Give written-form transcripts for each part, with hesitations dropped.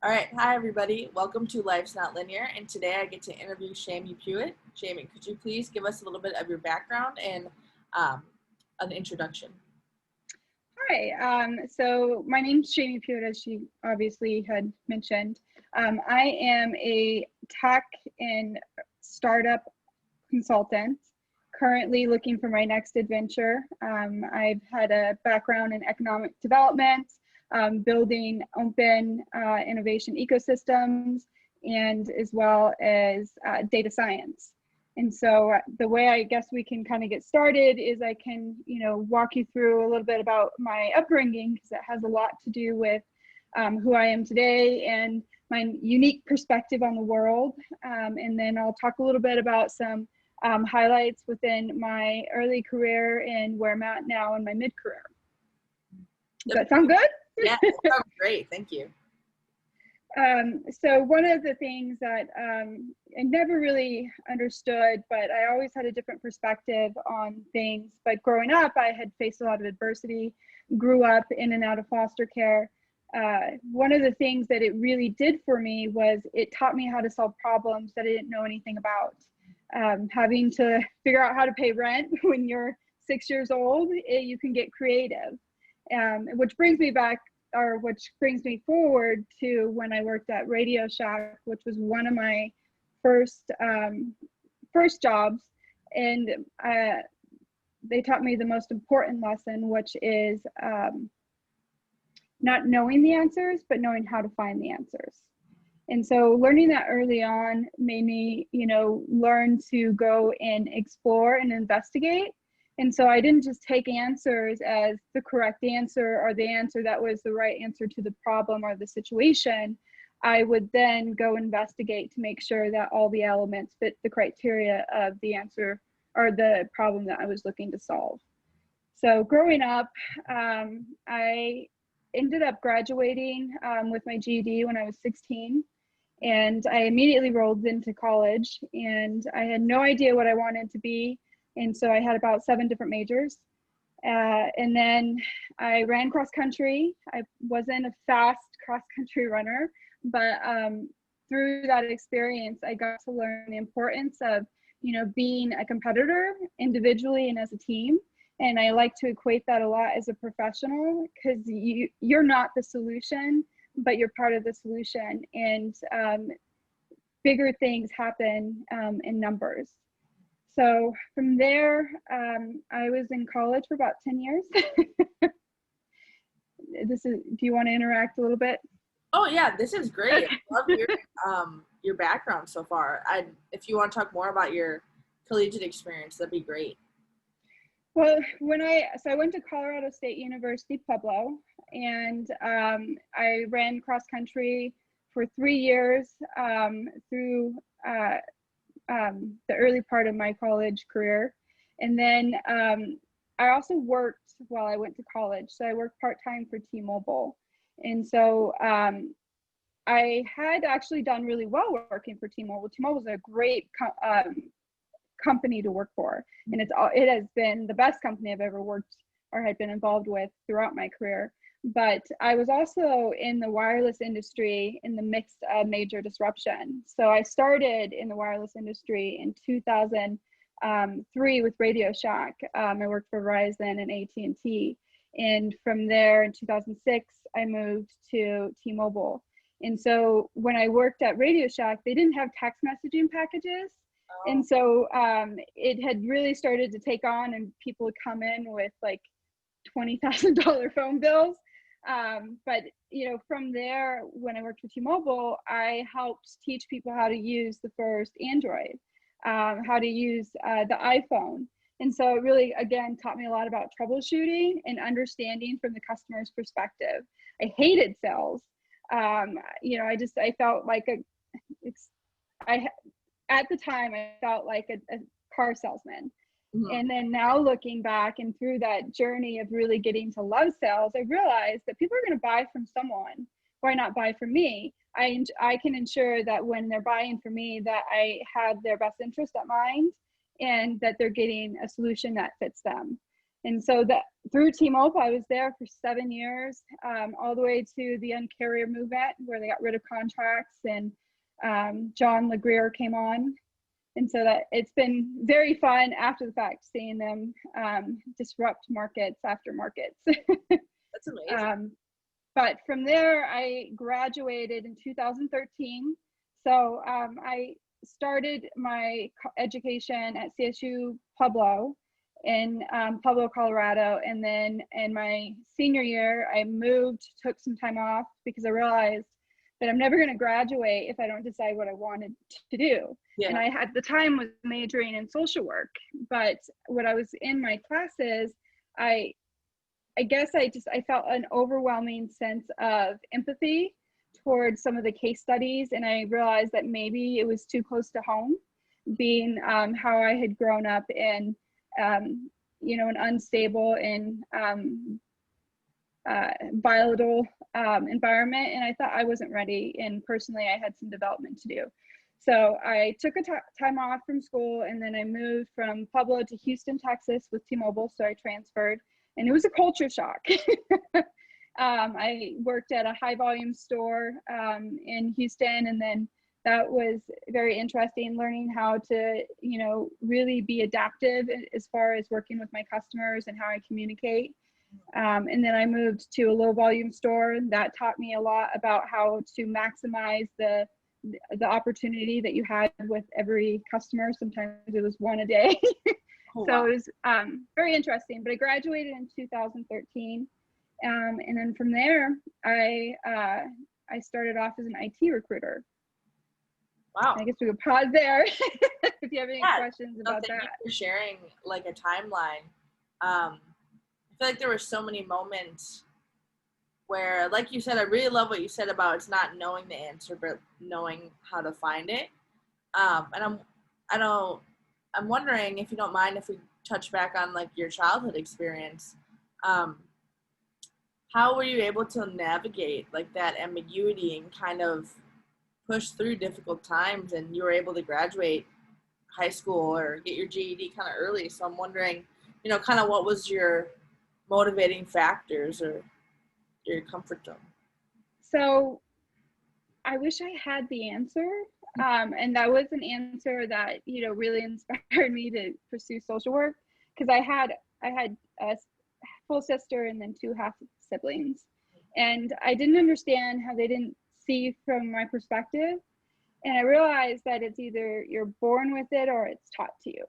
All right, hi everybody. Welcome to Life's Not Linear, and today I get to interview Chaimie Pewitt. Chaimie, could you please give us a little bit of your background and an introduction? Hi, so my name's Chaimie Pewitt, as she obviously had mentioned. I am a tech and startup consultant, currently looking for my next adventure. I've had a background in economic development, building open innovation ecosystems, and as well as data science. And so the way I guess we can kind of get started is I can, walk you through a little bit about my upbringing, because it has a lot to do with who I am today and my unique perspective on the world. And then I'll talk a little bit about some highlights within my early career and where I'm at now in my mid-career. Does that sound good? Yeah, that sounds great. Thank you. So one of the things that I never really understood, but I always had a different perspective on things. But growing up, I had faced a lot of adversity, grew up in and out of foster care. One of the things that it really did for me was it taught me how to solve problems that I didn't know anything about. Having to figure out how to pay rent when you're 6 years old, you can get creative, which brings me back, or which brings me forward to when I worked at Radio Shack, which was one of my first jobs, and they taught me the most important lesson, which is not knowing the answers, but knowing how to find the answers. And so learning that early on made me, learn to go and explore and investigate. And so I didn't just take answers as the correct answer or the answer that was the right answer to the problem or the situation. I would then go investigate to make sure that all the elements fit the criteria of the answer or the problem that I was looking to solve. So growing up, I ended up graduating with my GED when I was 16. And I immediately rolled into college, and I had no idea what I wanted to be. And so I had about 7 different majors. And then I ran cross country. I wasn't a fast cross country runner, but through that experience, I got to learn the importance of, being a competitor individually and as a team. And I like to equate that a lot as a professional, because you're not the solution, but you're part of the solution. And bigger things happen in numbers. So from there, I was in college for about 10 years. Do you want to interact a little bit? Oh yeah, this is great. I love your background so far. If you want to talk more about your collegiate experience, that'd be great. Well, I went to Colorado State University, Pueblo, and I ran cross country for 3 years through the early part of my college career. And then I also worked while I went to college. So I worked part-time for T-Mobile. And so I had actually done really well working for T-Mobile. T-Mobile is a great company to work for. And it has been the best company I've ever worked or had been involved with throughout my career. But I was also in the wireless industry in the midst of major disruption. So I started in the wireless industry in 2003 with Radio Shack. I worked for Verizon and AT&T. And from there in 2006, I moved to T-Mobile. And so when I worked at Radio Shack, they didn't have text messaging packages. And so it had really started to take on, and people would come in with like $20,000 phone bills. But from there, when I worked for T-Mobile, I helped teach people how to use the first Android, how to use the iPhone. And so it really, again, taught me a lot about troubleshooting and understanding from the customer's perspective. I hated sales. I felt like at the time, I felt like a car salesman. Mm-hmm. And then now looking back and through that journey of really getting to love sales, I realized that people are going to buy from someone. Why not buy from me? I can ensure that when they're buying from me, that I have their best interest at mind and that they're getting a solution that fits them. And so that through T-Mobile, I was there for 7 years, all the way to the Un-carrier movement where they got rid of contracts and John LeGreer came on. And so that it's been very fun after the fact, seeing them disrupt markets after markets. That's amazing. But from there, I graduated in 2013. So I started my education at CSU Pueblo in Pueblo, Colorado. And then in my senior year, I moved, took some time off because I realized that I'm never going to graduate if I don't decide what I wanted to do. Yeah. And I at the time was majoring in social work, but when I was in my classes, I guess I felt an overwhelming sense of empathy towards some of the case studies, and I realized that maybe it was too close to home, being how I had grown up in an unstable and volatile environment, and I thought I wasn't ready, and personally I had some development to do. So I took a time off from school, and then I moved from Pueblo to Houston, Texas with T-Mobile, so I transferred, and it was a culture shock. I worked at a high volume store in Houston, and then that was very interesting, learning how to, really be adaptive as far as working with my customers and how I communicate. And then I moved to a low volume store, and that taught me a lot about how to maximize the opportunity that you had with every customer. Sometimes it was one a day. Oh, so wow. it was very interesting. But I graduated in 2013. And then from there, I started off as an IT recruiter. Wow. I guess we could pause there if you have any questions about thank that. you for sharing like a timeline. I feel like there were so many moments where, like you said, I really love what you said about it's not knowing the answer, but knowing how to find it. And I'm wondering if you don't mind if we touch back on like your childhood experience. How were you able to navigate like that ambiguity and kind of push through difficult times, and you were able to graduate high school or get your GED kind of early? So I'm wondering, kind of what was your motivating factors or your comfort zone? So I wish I had the answer. And that was an answer that, really inspired me to pursue social work, because I had a full sister and then 2 half siblings. And I didn't understand how they didn't see from my perspective. And I realized that it's either you're born with it or it's taught to you.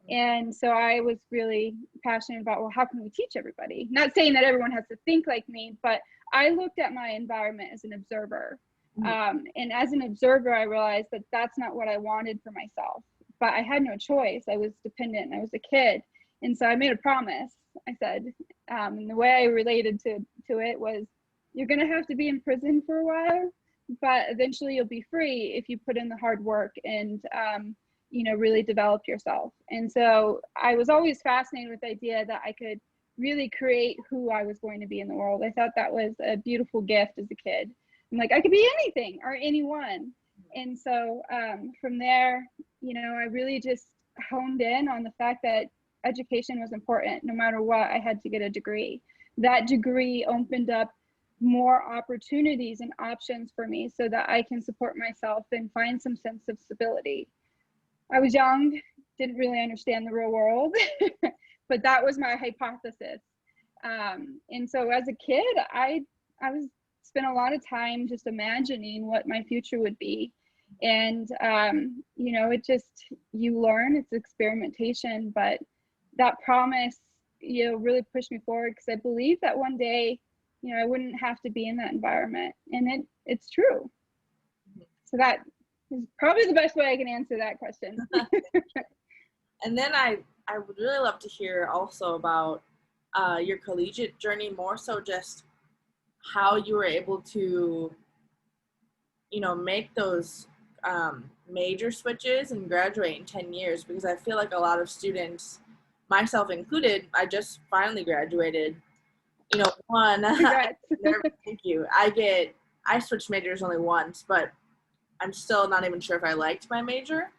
And so I was really passionate about, well, how can we teach everybody? Not saying that everyone has to think like me, but I looked at my environment as an observer. And as an observer, I realized that that's not what I wanted for myself. But I had no choice. I was dependent. I was a kid. And so I made a promise. I said, and the way I related to it was, you're going to have to be in prison for a while, but eventually you'll be free if you put in the hard work and really develop yourself. And so I was always fascinated with the idea that I could really create who I was going to be in the world. I thought that was a beautiful gift as a kid. I'm like, I could be anything or anyone. And so from there, I really just honed in on the fact that education was important. No matter what, I had to get a degree. That degree opened up more opportunities and options for me so that I can support myself and find some sense of stability. I was young, didn't really understand the real world, but that was my hypothesis. And so as a kid, I spent a lot of time just imagining what my future would be. And, you learn, it's experimentation, but that promise, really pushed me forward, because I believe that one day, I wouldn't have to be in that environment. And it's true. So that is probably the best way I can answer that question. And then I would really love to hear also about your collegiate journey, more so just how you were able to, make those major switches and graduate in 10 years, because I feel like a lot of students, myself included, I just finally graduated, thank you. I switched majors only once, but I'm still not even sure if I liked my major.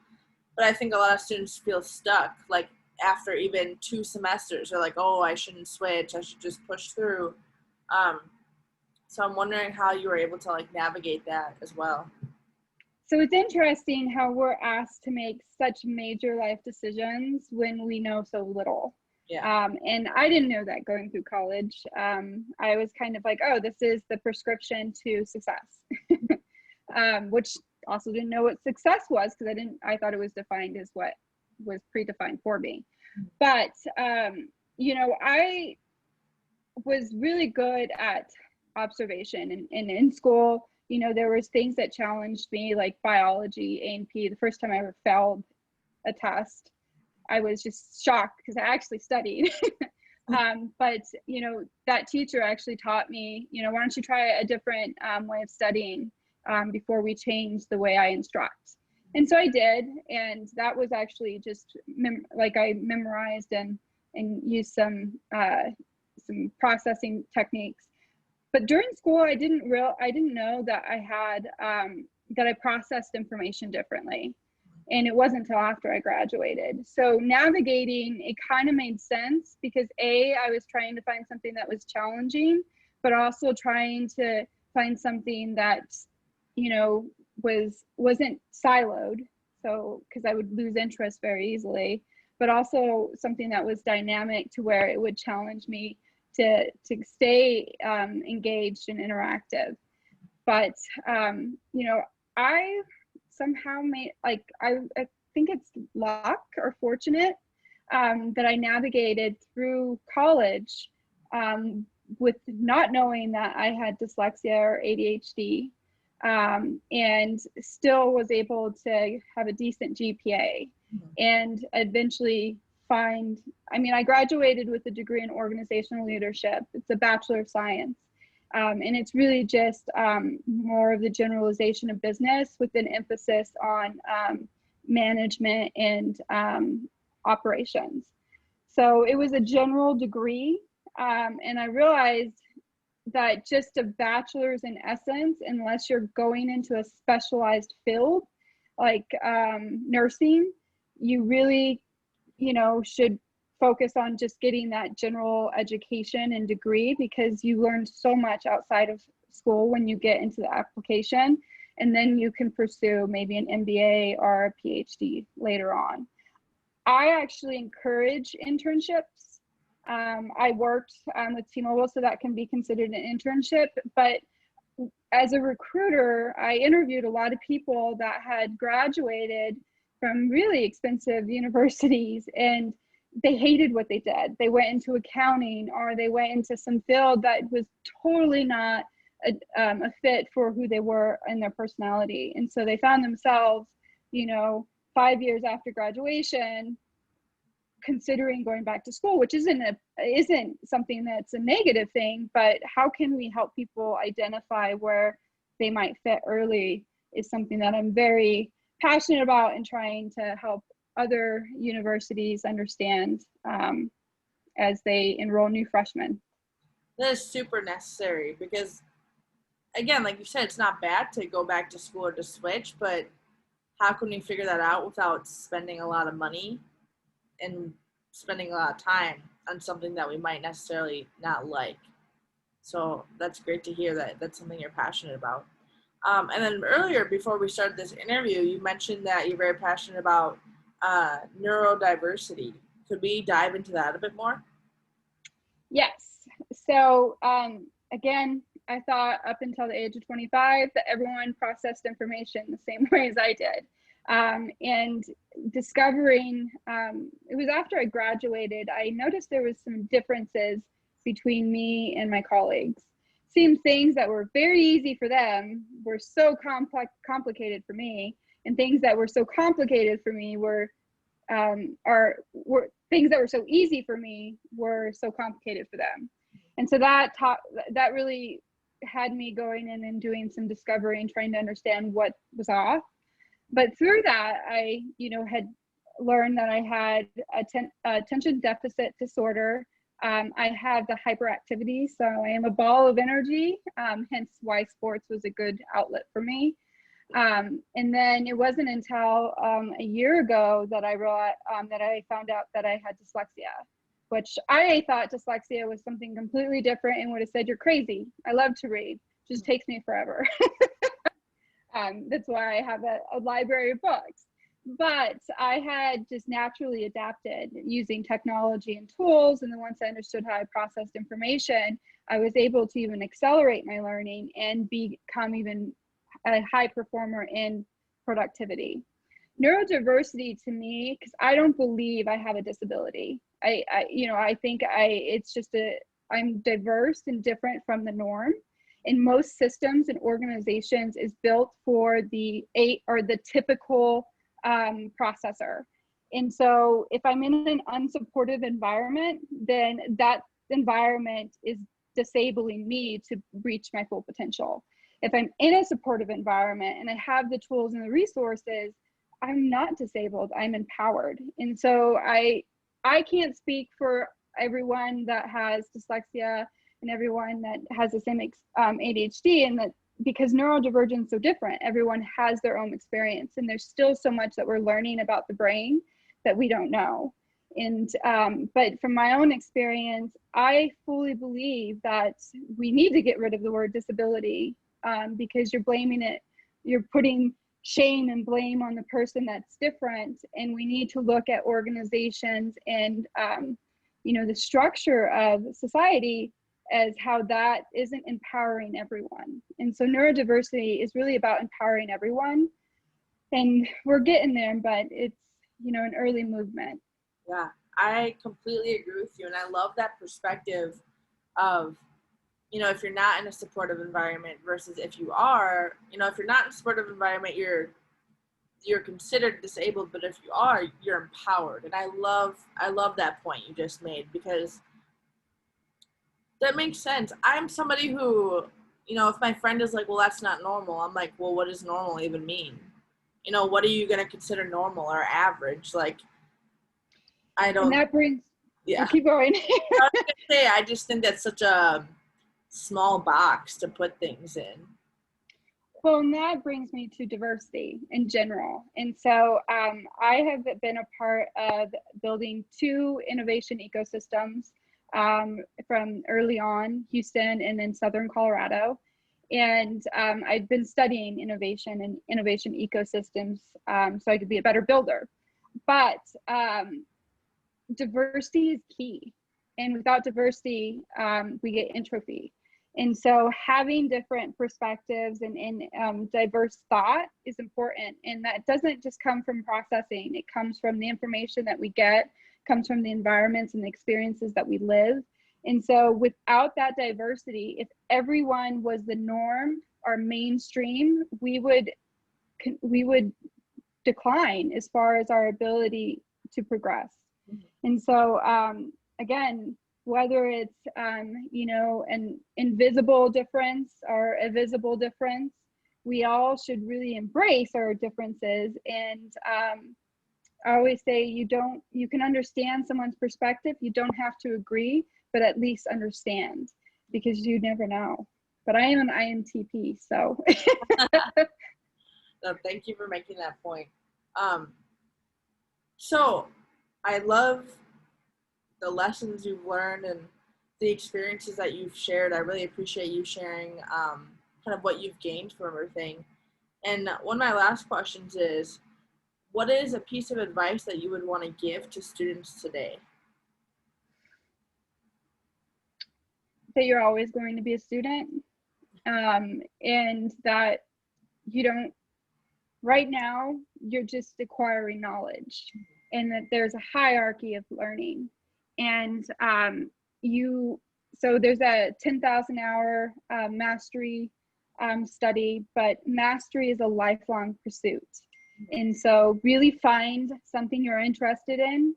But I think a lot of students feel stuck. Like, after even 2 semesters. They're like, oh, I shouldn't switch, I should just push through. So I'm wondering how you were able to like navigate that as well. So it's interesting how we're asked to make such major life decisions when we know so little. Yeah. And I didn't know that going through college. I was kind of like, oh, this is the prescription to success, which also didn't know what success was, because I thought it was defined as what was predefined for me. But, you know, I was really good at observation, and in school, you know, there was things that challenged me, like biology, A&P. The first time I ever failed a test, I was just shocked because I actually studied. But, you know, that teacher actually taught me, you know, why don't you try a different way of studying before we change the way I instruct. And so I did, and that was actually just like I memorized and used some processing techniques. But during school, I didn't know that I had that I processed information differently, and it wasn't until after I graduated. So navigating it kind of made sense, because I was trying to find something that was challenging, but also trying to find something that, you know, wasn't siloed. So because I would lose interest very easily, but also something that was dynamic to where it would challenge me to stay engaged and interactive. But you know, I somehow made, like, I think it's luck or fortunate that I navigated through college with not knowing that I had dyslexia or ADHD, and still was able to have a decent GPA, and eventually I graduated with a degree in organizational leadership. It's a Bachelor of Science. And it's really just more of the generalization of business with an emphasis on management and operations. So it was a general degree. And I realized that just a bachelor's, in essence, unless you're going into a specialized field like nursing, you really, you know, should focus on just getting that general education and degree, because you learn so much outside of school when you get into the application, and then you can pursue maybe an MBA or a PhD later on. I actually encourage internships. I worked with T-Mobile, so that can be considered an internship, but as a recruiter, I interviewed a lot of people that had graduated from really expensive universities, and they hated what they did. They went into accounting, or they went into some field that was totally not a fit for who they were and their personality. And so they found themselves, you know, 5 years after graduation, considering going back to school, which isn't something that's a negative thing, but how can we help people identify where they might fit early is something that I'm very passionate about, and trying to help other universities understand as they enroll new freshmen. That is super necessary, because again, like you said, it's not bad to go back to school or to switch, but how can we figure that out without spending a lot of money and spending a lot of time on something that we might necessarily not like? So that's great to hear that that's something you're passionate about. And then earlier, before we started this interview, you mentioned that you're very passionate about neurodiversity. Could we dive into that a bit more? Yes. So again, I thought up until the age of 25 that everyone processed information the same way as I did. And discovering, it was after I graduated, I noticed there was some differences between me and my colleagues. Seemed things that were very easy for them were so complicated for me, and things that were so complicated for me were things that were so easy for me were so complicated for them. And so that really had me going in and doing some discovery and trying to understand what was off. But through that, I, you know, had learned that I had attention deficit disorder. I have the hyperactivity, so I am a ball of energy, hence why sports was a good outlet for me. And then it wasn't until a year ago that I realized that I found out that I had dyslexia, which I thought dyslexia was something completely different and would have said, you're crazy. I love to read. Just takes me forever. That's why I have a library of books. But I had just naturally adapted using technology and tools. And then once I understood how I processed information, I was able to even accelerate my learning and become even a high performer in productivity. Neurodiversity to me, because I don't believe I have a disability. I think it's just I'm diverse and different from the norm. In most systems and organizations is built for the typical processor. And so if I'm in an unsupportive environment, then that environment is disabling me to reach my full potential. If I'm in a supportive environment and I have the tools and the resources, I'm not disabled, I'm empowered. And so I can't speak for everyone that has dyslexia and everyone that has the same ADHD, and that because neurodivergence is so different, everyone has their own experience, and there's still so much that we're learning about the brain that we don't know. And but from my own experience, I fully believe that we need to get rid of the word disability, because you're putting shame and blame on the person that's different. And we need to look at organizations and the structure of society as how that isn't empowering everyone. And so neurodiversity is really about empowering everyone. And we're getting there, but it's, an early movement. Yeah, I completely agree with you. And I love that perspective of, if you're not in a supportive environment versus if you are, if you're not in a supportive environment, you're considered disabled, but if you are, you're empowered. And I love that point you just made, because that makes sense. I'm somebody who, if my friend is like, well, that's not normal, I'm like, well, what does normal even mean? What are you going to consider normal or average? Like, I don't. And that brings, yeah. Keep going. I was going to say, I just think that's such a small box to put things in. Well, and that brings me to diversity in general. And so I have been a part of building 2 innovation ecosystems from early on, Houston and then Southern Colorado. And I've been studying innovation and innovation ecosystems so I could be a better builder. But diversity is key. And without diversity, we get entropy. And so having different perspectives and diverse thought is important. And that doesn't just come from processing. It comes from the information that we get, comes from the environments and the experiences that we live. And so without that diversity, if everyone was the norm or mainstream, we would decline as far as our ability to progress. Mm-hmm. And so again, whether it's an invisible difference or a visible difference, we all should really embrace our differences. And I always say you can understand someone's perspective. You don't have to agree, but at least understand, because you never know. But I am an INTP, so. No, thank you for making that point. So I love the lessons you've learned and the experiences that you've shared. I really appreciate you sharing kind of what you've gained from everything. And one of my last questions is, what is a piece of advice that you would want to give to students today? That you're always going to be a student, and that right now, you're just acquiring knowledge, and that there's a hierarchy of learning. And so there's a 10,000 hour mastery study, but mastery is a lifelong pursuit. And so really find something you're interested in,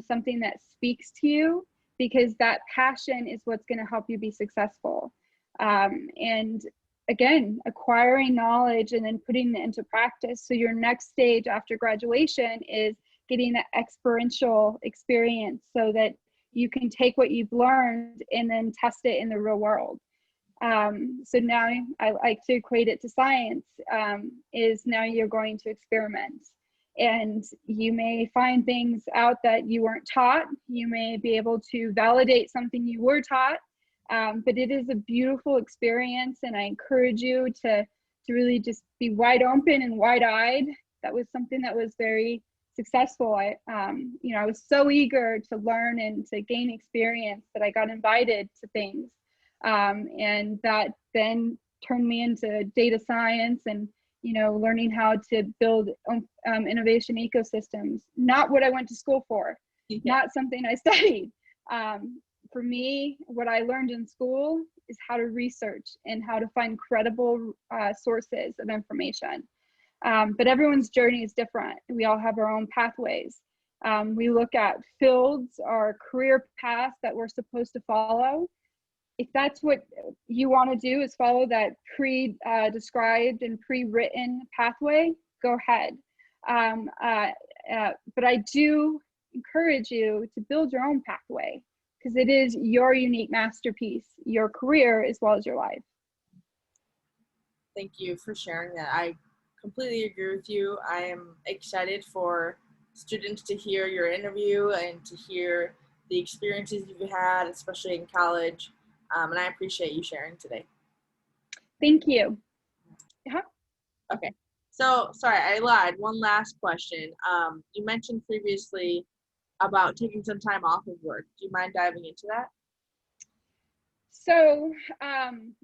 something that speaks to you, because that passion is what's going to help you be successful. And again, acquiring knowledge and then putting it into practice. So your next stage after graduation is getting that experiential experience so that you can take what you've learned and then test it in the real world. So now I like to equate it to science, is now you're going to experiment. And you may find things out that you weren't taught. You may be able to validate something you were taught, but it is a beautiful experience. And I encourage you to really just be wide open and wide-eyed. That was something that was very successful. I was so eager to learn and to gain experience that I got invited to things. And that then turned me into data science and learning how to build innovation ecosystems. Not what I went to school for, not something I studied. For me, what I learned in school is how to research and how to find credible sources of information. But everyone's journey is different. We all have our own pathways. We look at fields or career paths that we're supposed to follow. If that's what you want to do, is follow that pre-described and pre-written pathway, go ahead. But I do encourage you to build your own pathway, because it is your unique masterpiece, your career as well as your life. Thank you for sharing that. I completely agree with you. I am excited for students to hear your interview and to hear the experiences you've had, especially in college. And I appreciate you sharing today. Thank you. Okay. So, sorry, I lied. One last question. You mentioned previously about taking some time off of work. Do you mind diving into that? So,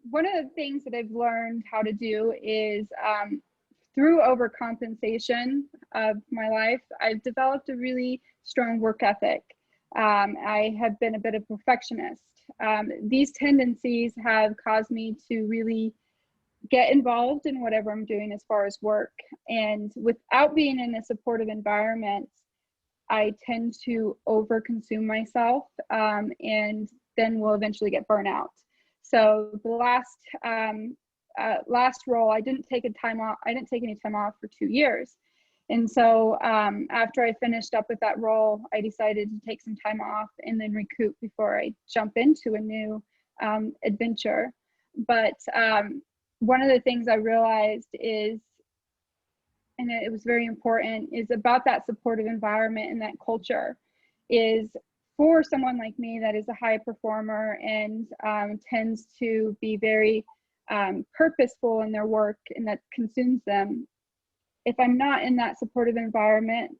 one of the things that I've learned how to do is through overcompensation of my life, I've developed a really strong work ethic. I have been a bit of a perfectionist. These tendencies have caused me to really get involved in whatever I'm doing as far as work. And without being in a supportive environment, I tend to overconsume myself, and then will eventually get burnout. So the last role, I didn't take any time off for 2 years. And so after I finished up with that role, I decided to take some time off and then recoup before I jump into a new adventure. But one of the things I realized is, and it was very important, is about that supportive environment and that culture is for someone like me that is a high performer and tends to be very purposeful in their work and that consumes them. If I'm not in that supportive environment,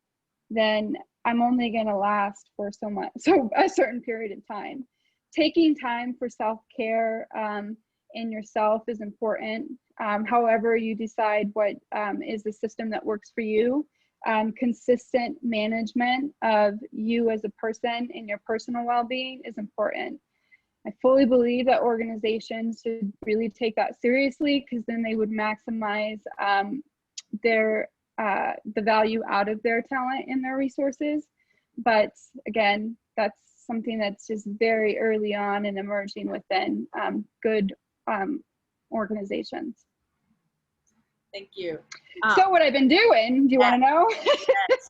then I'm only going to last for so a certain period of time. Taking time for self-care in yourself is important. However you decide what is the system that works for you. Consistent management of you as a person and your personal well-being is important. I fully believe that organizations should really take that seriously, because then they would maximize the value out of their talent and their resources. But again, that's something that's just very early on and emerging within good organizations. Thank you. So what I've been doing, do you want to know? Yes.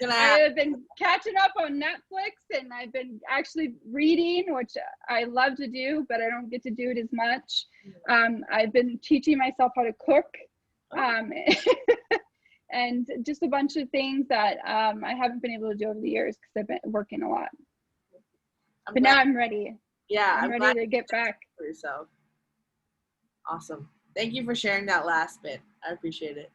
I have been catching up on Netflix, and I've been actually reading, which I love to do, but I don't get to do it as much. I've been teaching myself how to cook, and just a bunch of things that I haven't been able to do over the years because I've been working a lot. But now I'm ready. Yeah, I'm ready to get back. For yourself. Awesome. Thank you for sharing that last bit. I appreciate it.